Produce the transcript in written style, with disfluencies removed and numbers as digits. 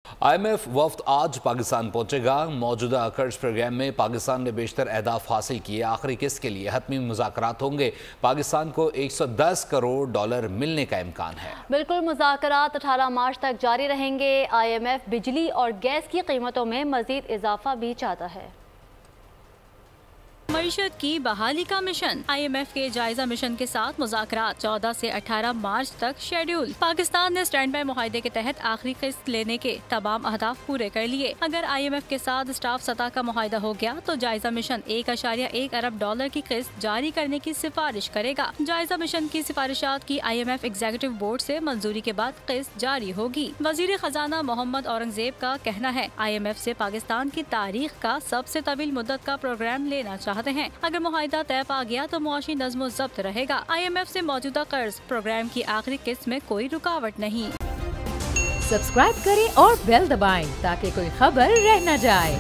IMF वफ्द आज पाकिस्तान पहुंचेगा। मौजूदा कर्ज प्रोग्राम में पाकिस्तान ने बेशतर अहदाफ हासिल किए। आखिरी किस्त के लिए हतमी मुज़ाकरात होंगे। पाकिस्तान को $110 करोड़ मिलने का इम्कान है। बिल्कुल, मुज़ाकरात 18 मार्च तक जारी रहेंगे। IMF बिजली और गैस की कीमतों में मजीद इजाफा भी चाहता है। मईशत की बहाली का मिशन। IMF के जायजा मिशन के साथ मुज़ाकरात 14 से 18 मार्च तक शेड्यूल। पाकिस्तान ने स्टैंड बाय मुआहदे के तहत आखिरी किस्त लेने के तमाम अहदाफ पूरे कर लिए। अगर IMF के साथ स्टाफ सतह का मुआहदा हो गया तो जायजा मिशन $1.1 अरब की किस्त जारी करने की सिफारिश करेगा। जायजा मिशन की सिफारिशात की IMF एग्जीक्यूटिव बोर्ड से मंजूरी के बाद किस्त जारी होगी। वजीर खजाना मोहम्मद औरंगजेब का कहना है, IMF से पाकिस्तान की तारीख का सबसे तवील मुद्दत का प्रोग्राम लेना चाहते हैं। अगर मुआहिदा तय पा गया तो मुआशी नज़्म ज़ब्त रहेगा। IMF से मौजूदा कर्ज प्रोग्राम की आखिरी किस्त में कोई रुकावट नहीं। सब्सक्राइब करें और बेल दबाएं ताकि कोई खबर रह न जाए।